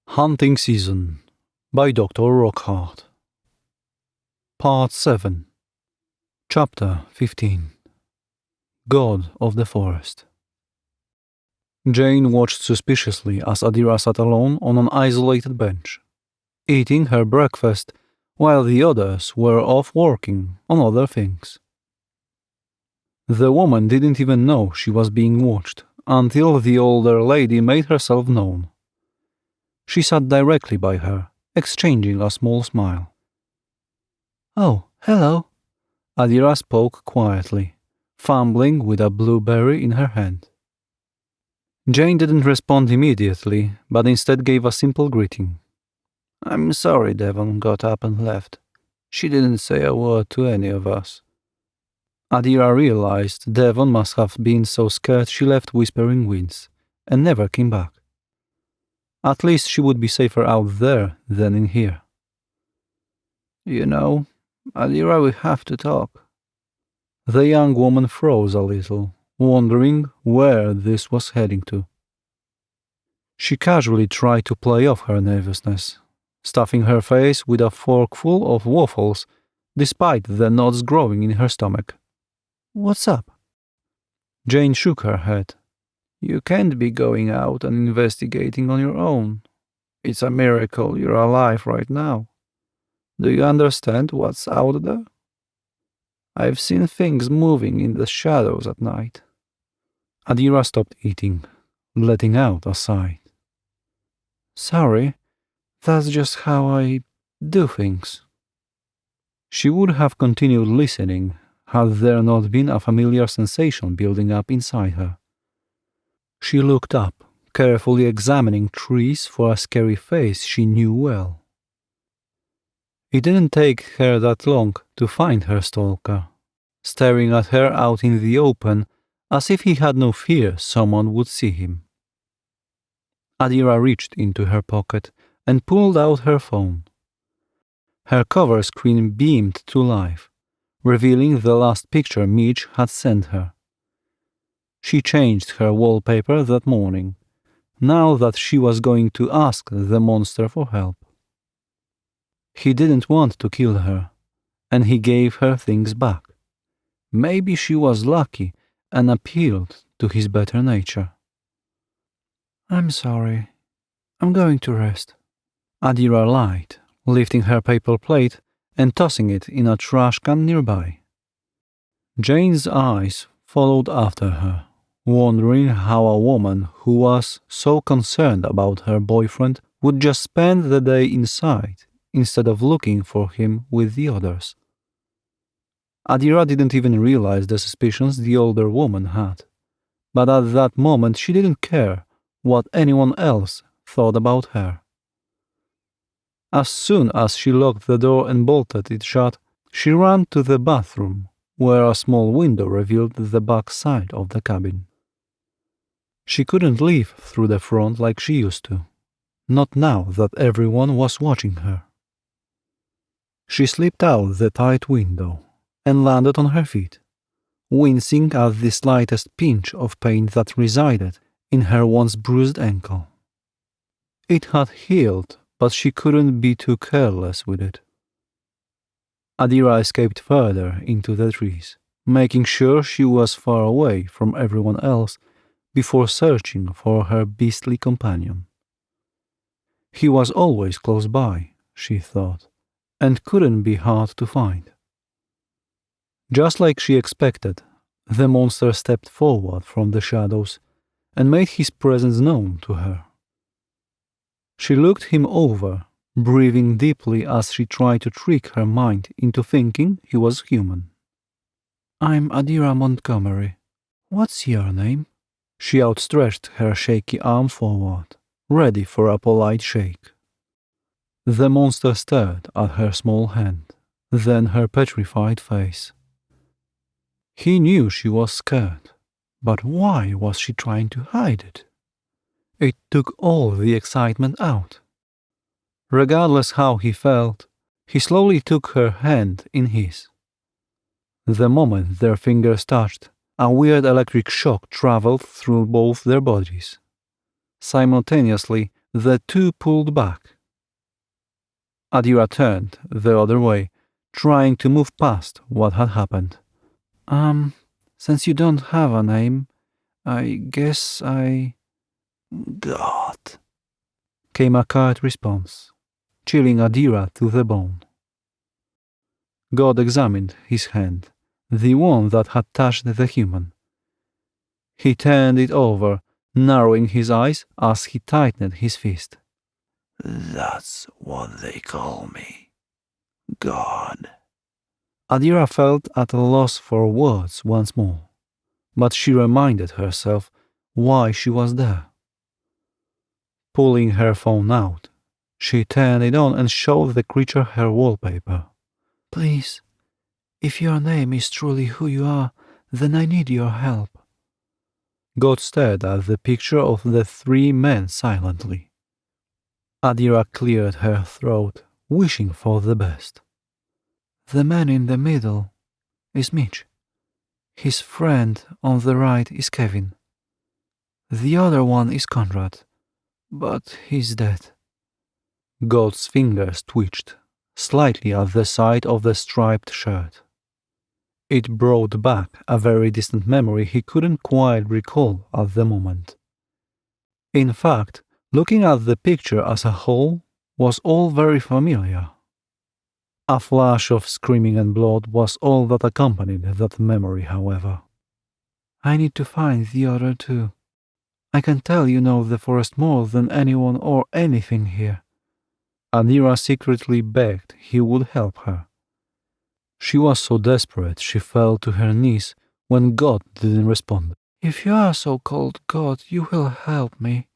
Hunting Season by Dr. Rockhard. Part 7. Chapter 15. God of the Forest. Jane watched suspiciously as Adira sat alone on an isolated bench, eating her breakfast while the others were off working on other things. The woman didn't even know she was being watched until the older lady made herself known. She sat directly by her, exchanging a small smile. "Oh, hello," Adira spoke quietly, fumbling with a blueberry in her hand. Jane didn't respond immediately, but instead gave a simple greeting. "I'm sorry Devon got up and left. She didn't say a word to any of us." Adira realized Devon must have been so scared she left Whispering Winds and never came back. At least she would be safer out there than in here. "You know, Adira, we have to talk." The young woman froze a little, wondering where this was heading to. She casually tried to play off her nervousness, stuffing her face with a forkful of waffles, despite the knots growing in her stomach. "What's up?" Jane shook her head. "You can't be going out and investigating on your own. It's a miracle you're alive right now. Do you understand what's out there? I've seen things moving in the shadows at night." Adira stopped eating, letting out a sigh. "Sorry, that's just how I do things." She would have continued listening had there not been a familiar sensation building up inside her. She looked up, carefully examining trees for a scary face she knew well. It didn't take her that long to find her stalker, staring at her out in the open as if he had no fear someone would see him. Adira reached into her pocket and pulled out her phone. Her cover screen beamed to life, revealing the last picture Mitch had sent her. She changed her wallpaper that morning, now that she was going to ask the monster for help. He didn't want to kill her, and he gave her things back. Maybe she was lucky and appealed to his better nature. "I'm sorry. I'm going to rest," Adira lied, lifting her paper plate and tossing it in a trash can nearby. Jane's eyes followed after her, wondering how a woman who was so concerned about her boyfriend would just spend the day inside instead of looking for him with the others. Adira didn't even realize the suspicions the older woman had, but at that moment she didn't care what anyone else thought about her. As soon as she locked the door and bolted it shut, she ran to the bathroom, where a small window revealed the back side of the cabin. She couldn't leave through the front like she used to, not now that everyone was watching her. She slipped out the tight window and landed on her feet, wincing at the slightest pinch of pain that resided in her once bruised ankle. It had healed, but she couldn't be too careless with it. Adira escaped further into the trees, making sure she was far away from everyone else before searching for her beastly companion. He was always close by, she thought, and couldn't be hard to find. Just like she expected, the monster stepped forward from the shadows and made his presence known to her. She looked him over, breathing deeply as she tried to trick her mind into thinking he was human. "I'm Adira Montgomery. What's your name?" She outstretched her shaky arm forward, ready for a polite shake. The monster stared at her small hand, then her petrified face. He knew she was scared, but why was she trying to hide it? It took all the excitement out. Regardless how he felt, he slowly took her hand in his. The moment their fingers touched, a weird electric shock traveled through both their bodies. Simultaneously, The two pulled back. Adira turned the other way, trying to move past what had happened. Since you don't have a name, I guess I... God, came a curt response, chilling Adira to the bone. God examined his hand, the one that had touched the human. He turned it over, narrowing his eyes as he tightened his fist. That's what they call me. God. Adira felt at a loss for words once more, but she reminded herself why she was there. Pulling her phone out, she turned it on and showed the creature her wallpaper. Please, if your name is truly who you are, then I need your help. God stared at the picture of the three men silently. Adira cleared her throat, wishing for the best. The man in the middle is Mitch. His friend on the right is Kevin. The other one is Conrad, but he's dead. God's fingers twitched, slightly at the side of the striped shirt. It brought back a very distant memory he couldn't quite recall at the moment. In fact, looking at the picture as a whole was all very familiar. A flash of screaming and blood was all that accompanied that memory, however. I need to find the other two. I can tell you know the forest more than anyone or anything here. Adira secretly begged he would help her. She was so desperate she fell to her knees when God didn't respond. If you are so called God, you will help me.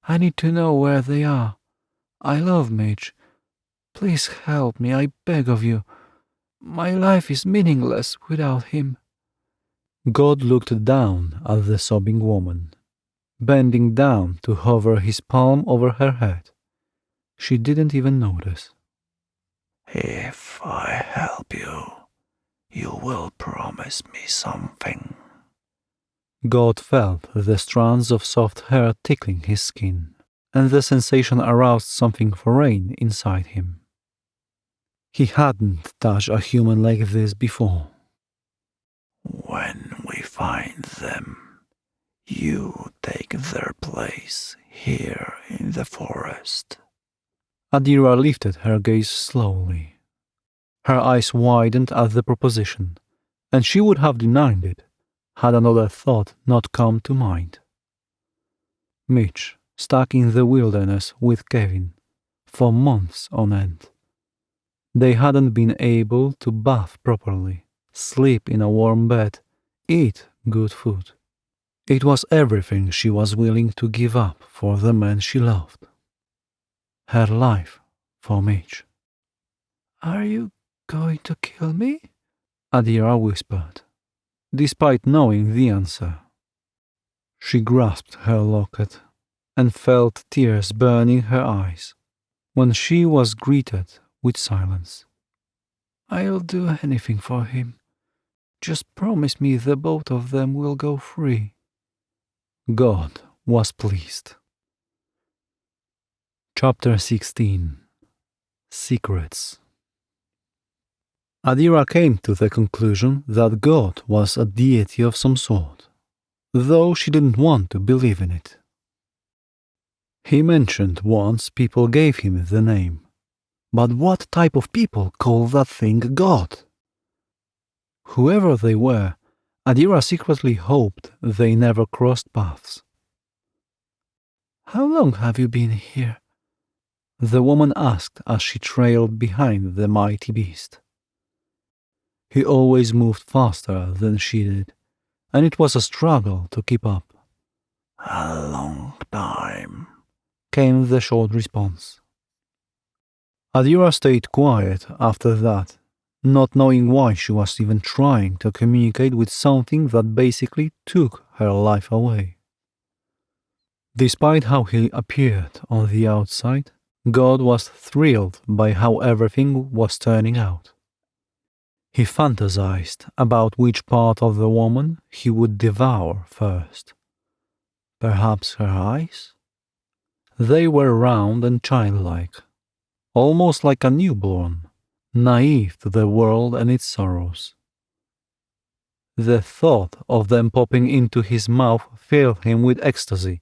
I need to know where they are. I love Mitch. Please help me, I beg of you. My life is meaningless without him. God looked down at the sobbing woman, bending down to hover his palm over her head. She didn't even notice. If I help you, you will promise me something. God felt the strands of soft hair tickling his skin, and the sensation aroused something foreign inside him. He hadn't touched a human like this before. When we find them, you take their place here in the forest. Adira lifted her gaze slowly. Her eyes widened at the proposition, and she would have denied it had another thought not come to mind. Mitch, stuck in the wilderness with Kevin, for months on end. They hadn't been able to bath properly, sleep in a warm bed, eat good food. It was everything she was willing to give up for the man she loved. Her life for Mitch. Are you going to kill me? Adira whispered, despite knowing the answer. She grasped her locket and felt tears burning her eyes when she was greeted with silence. I'll do anything for him. Just promise me the both of them will go free. God was pleased. Chapter 16. Secrets. Adira came to the conclusion that God was a deity of some sort, though she didn't want to believe in it. He mentioned once people gave him the name, but what type of people call that thing God? Whoever they were, Adira secretly hoped they never crossed paths. How long have you been here? The woman asked as she trailed behind the mighty beast. He always moved faster than she did, and it was a struggle to keep up. A long time, came the short response. Adira stayed quiet after that, not knowing why she was even trying to communicate with something that basically took her life away. Despite how he appeared on the outside, God was thrilled by how everything was turning out. He fantasized about which part of the woman he would devour first. Perhaps her eyes? They were round and childlike, almost like a newborn, naive to the world and its sorrows. The thought of them popping into his mouth filled him with ecstasy,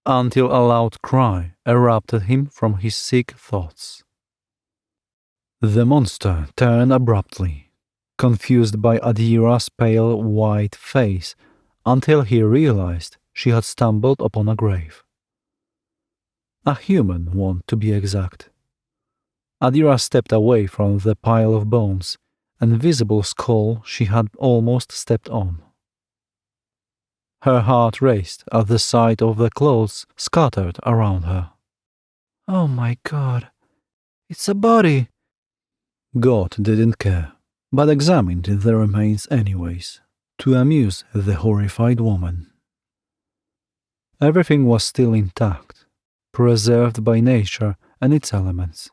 until a loud cry erupted him from his sick thoughts. The monster turned abruptly, confused by Adira's pale white face, until he realized she had stumbled upon a grave. A human one, to be exact. Adira stepped away from the pile of bones and visible skull she had almost stepped on. Her heart raced at the sight of the clothes scattered around her. "Oh my God, it's a body!" God didn't care, but examined the remains anyways, to amuse the horrified woman. Everything was still intact, preserved by nature and its elements.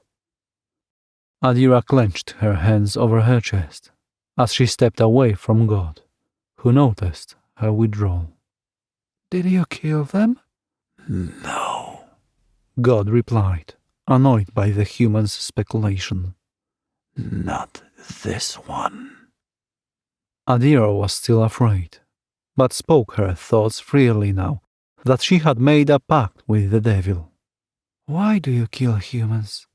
Adira clenched her hands over her chest as she stepped away from God, who noticed her withdrawal. "Did you kill them?" "No," God replied, annoyed by the human's speculation. "Not this one." Adira was still afraid, but spoke her thoughts freely now that she had made a pact with the devil. "Why do you kill humans?"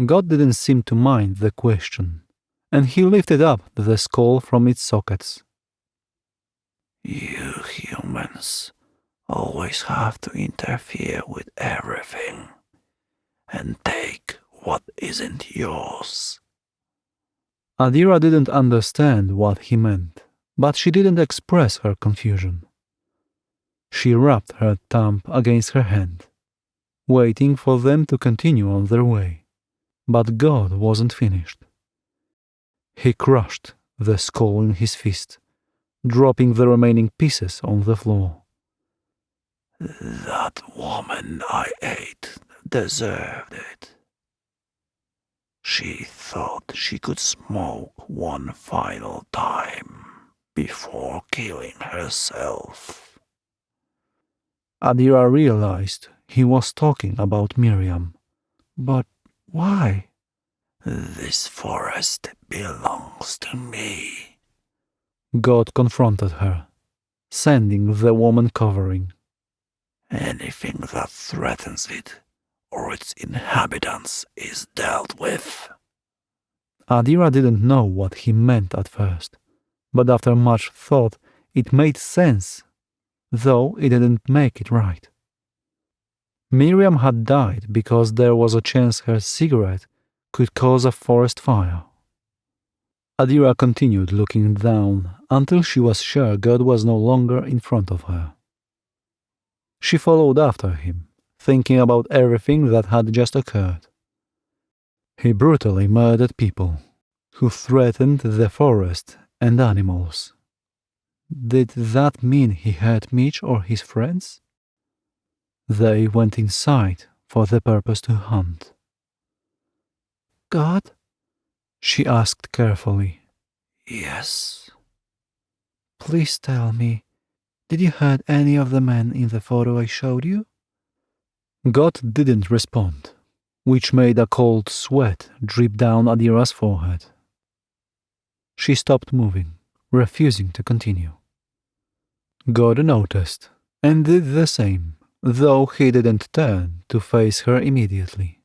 God didn't seem to mind the question, and he lifted up the skull from its sockets. "You humans always have to interfere with everything and take what isn't yours." Adira didn't understand what he meant, but she didn't express her confusion. She rubbed her thumb against her hand, waiting for them to continue on their way. But God wasn't finished. He crushed the skull in his fist, dropping the remaining pieces on the floor. "That woman I ate deserved it. She thought she could smoke one final time before killing herself." Adira realized he was talking about Miriam. But why? "This forest belongs to me," God confronted her, sending the woman covering. "Anything that threatens it or its inhabitants is dealt with." Adira didn't know what he meant at first, but after much thought it made sense, though it didn't make it right. Miriam had died because there was a chance her cigarette could cause a forest fire. Adira continued looking down until she was sure God was no longer in front of her. She followed after him, thinking about everything that had just occurred. He brutally murdered people who threatened the forest and animals. Did that mean he hurt Mitch or his friends? They went inside for the purpose to hunt. "God?" she asked carefully. "Yes." "Please tell me, did you hurt any of the men in the photo I showed you?" God didn't respond, which made a cold sweat drip down Adira's forehead. She stopped moving, refusing to continue. God noticed and did the same, though he didn't turn to face her immediately.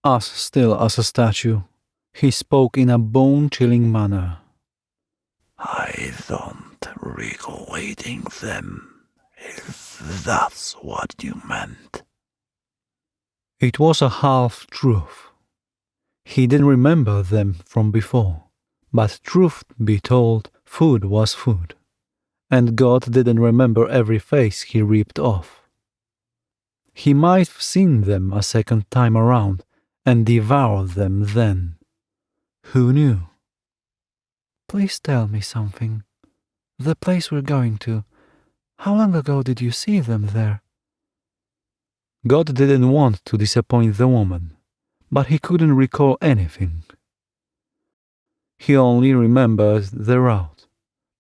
As still as a statue, he spoke in a bone-chilling manner. "I don't recall eating them, if that's what you meant." It was a half-truth. He didn't remember them from before, but truth be told, food was food, and God didn't remember every face he ripped off. He might have seen them a second time around and devoured them then. Who knew? "Please tell me something. The place we're going to, how long ago did you see them there?" God didn't want to disappoint the woman, but he couldn't recall anything. He only remembered the route,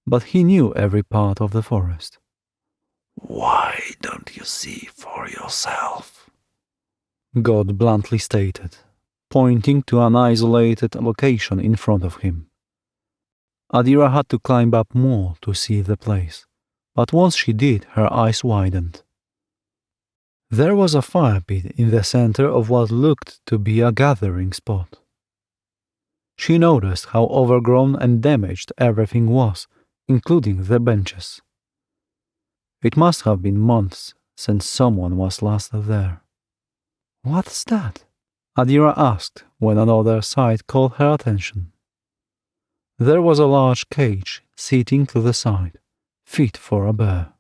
but he knew every part of the forest. "Why don't you see for yourself?" God bluntly stated, pointing to an isolated location in front of him. Adira had to climb up more to see the place, but once she did, her eyes widened. There was a fire pit in the center of what looked to be a gathering spot. She noticed how overgrown and damaged everything was, including the benches. It must have been months since someone was last there. "What's that?" Adira asked when another sight caught her attention. There was a large cage sitting to the side, fit for a bear.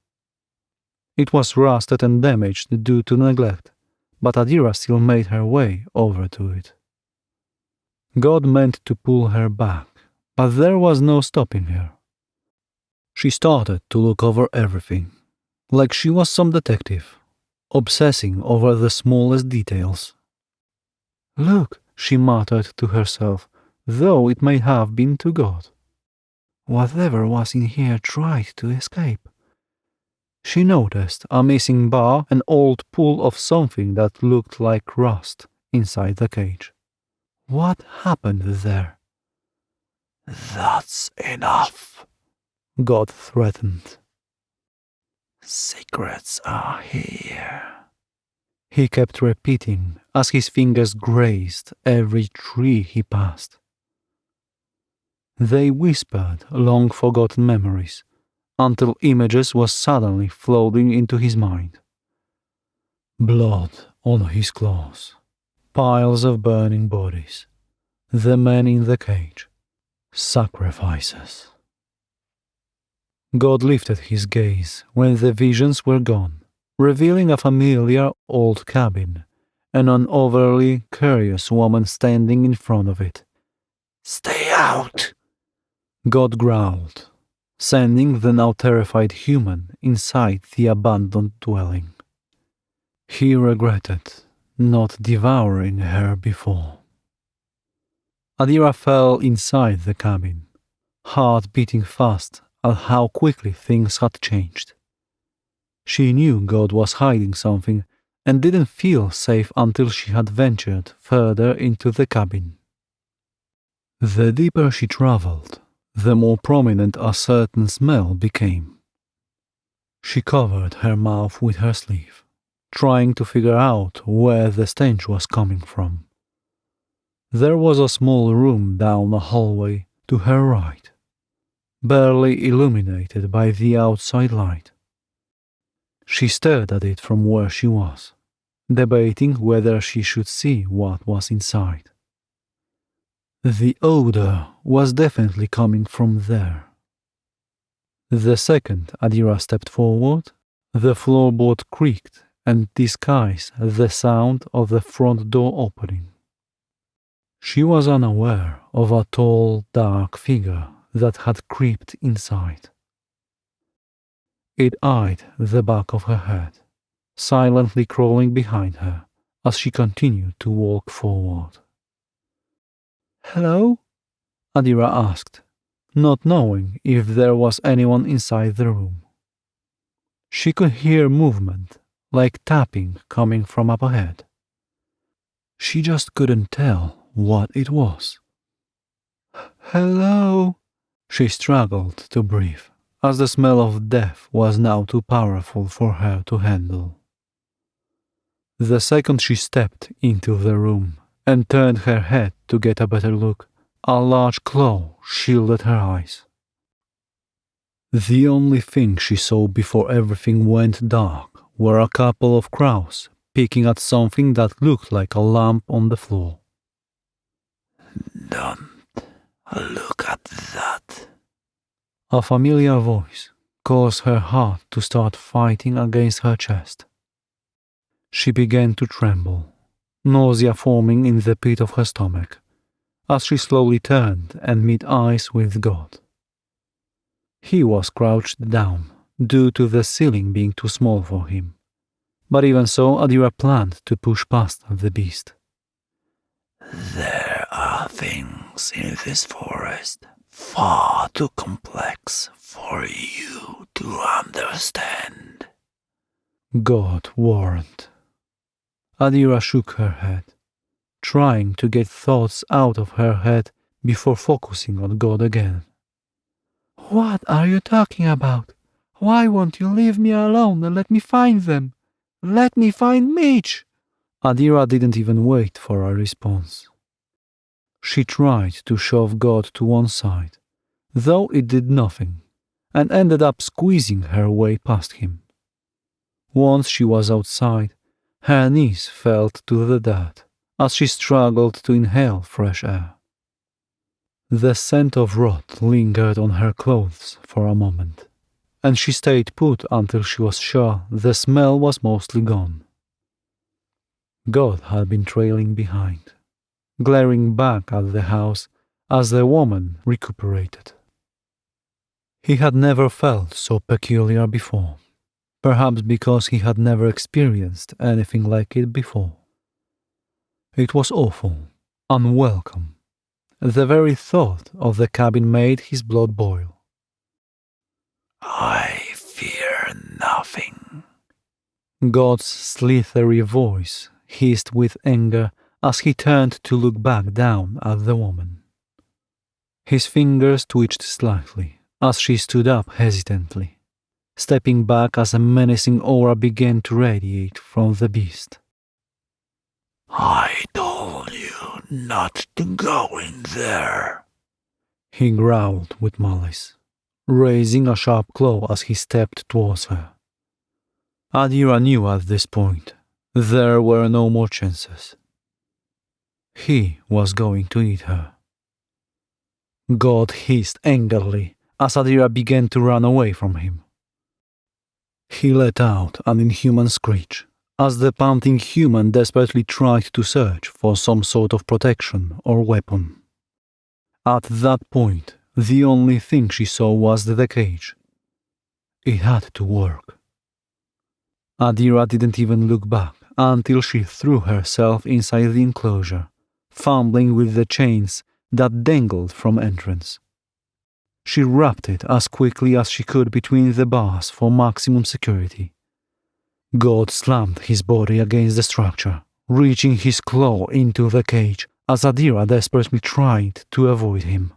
It was rusted and damaged due to neglect, but Adira still made her way over to it. God meant to pull her back, but there was no stopping her. She started to look over everything, like she was some detective, obsessing over the smallest details. "Look," she muttered to herself, though it may have been to God. "Whatever was in here tried to escape." She noticed a missing bar, an old pool of something that looked like rust inside the cage. What happened there? "That's enough," God threatened. "Secrets are here," he kept repeating as his fingers grazed every tree he passed. They whispered long-forgotten memories, until images was suddenly flooding into his mind. Blood on his claws, piles of burning bodies, the man in the cage, sacrifices. God lifted his gaze when the visions were gone, revealing a familiar old cabin and an overly curious woman standing in front of it. "Stay out!" God growled, sending the now terrified human inside the abandoned dwelling. He regretted not devouring her before. Adira fell inside the cabin, heart beating fast at how quickly things had changed. She knew God was hiding something and didn't feel safe until she had ventured further into the cabin. The deeper she traveled, the more prominent a certain smell became. She covered her mouth with her sleeve, trying to figure out where the stench was coming from. There was a small room down a hallway to her right, barely illuminated by the outside light. She stared at it from where she was, debating whether she should see what was inside. The odor was definitely coming from there. The second Adira stepped forward, the floorboard creaked and disguised the sound of the front door opening. She was unaware of a tall, dark figure that had creeped inside. It eyed the back of her head, silently crawling behind her as she continued to walk forward. "Hello?" Adira asked, not knowing if there was anyone inside the room. She could hear movement, like tapping coming from up ahead. She just couldn't tell what it was. "Hello?" She struggled to breathe, as the smell of death was now too powerful for her to handle. The second she stepped into the room and turned her head to get a better look, a large claw shielded her eyes. The only thing she saw before everything went dark were a couple of crows picking at something that looked like a lamp on the floor. "Don't look at that." A familiar voice caused her heart to start fighting against her chest. She began to tremble, nausea forming in the pit of her stomach, as she slowly turned and met eyes with God. He was crouched down, due to the ceiling being too small for him, but even so Adira planned to push past the beast. "There are things in this forest far too complex for you to understand," God warned. Adira shook her head, trying to get thoughts out of her head before focusing on God again. What are you talking about? Why won't you leave me alone and let me find them? Let me find Mitch! Adira didn't even wait for a response. She tried to shove God to one side, though it did nothing, and ended up squeezing her way past him. Once she was outside, her knees felt to the dirt as she struggled to inhale fresh air. The scent of rot lingered on her clothes for a moment, and she stayed put until she was sure the smell was mostly gone. God had been trailing behind, glaring back at the house as the woman recuperated. He had never felt so peculiar before, perhaps because he had never experienced anything like it before. It was awful, unwelcome. The very thought of the cabin made his blood boil. I fear nothing. God's slithery voice hissed with anger as he turned to look back down at the woman. His fingers twitched slightly as she stood up hesitantly, stepping back as a menacing aura began to radiate from the beast. I told you not to go in there, he growled with malice, raising a sharp claw as he stepped towards her. Adira knew at this point there were no more chances. He was going to eat her. God hissed angrily as Adira began to run away from him. He let out an inhuman screech as the panting human desperately tried to search for some sort of protection or weapon. At that point, the only thing she saw was the cage. It had to work. Adira didn't even look back until she threw herself inside the enclosure, fumbling with the chains that dangled from entrance. She wrapped it as quickly as she could between the bars for maximum security. God slammed his body against the structure, reaching his claw into the cage as Adira desperately tried to avoid him.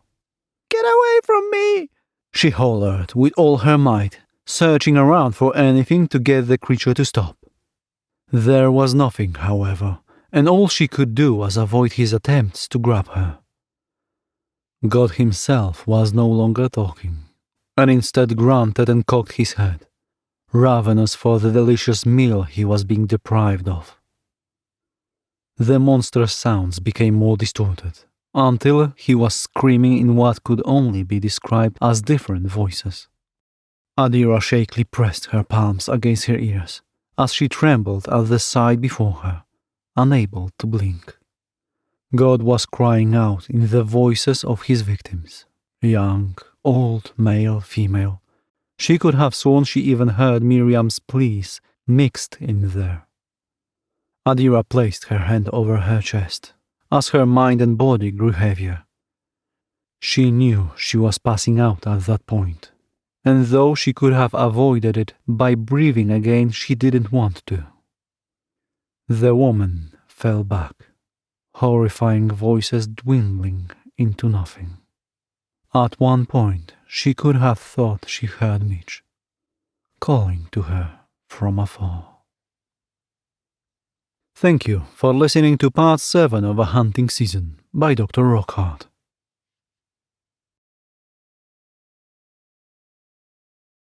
Get away from me! She hollered with all her might, searching around for anything to get the creature to stop. There was nothing, however, and all she could do was avoid his attempts to grab her. God himself was no longer talking, and instead grunted and cocked his head, ravenous for the delicious meal he was being deprived of. The monster's sounds became more distorted, until he was screaming in what could only be described as different voices. Adira shakily pressed her palms against her ears as she trembled at the sight before her, unable to blink. God was crying out in the voices of his victims, young, old, male, female. She could have sworn she even heard Miriam's pleas mixed in there. Adira placed her hand over her chest as her mind and body grew heavier. She knew she was passing out at that point, and though she could have avoided it by breathing again, she didn't want to. The woman fell back, horrifying voices dwindling into nothing. At one point, she could have thought she heard Mitch calling to her from afar. Thank you for listening to part 7 of A Hunting Season by Dr. Rockhard.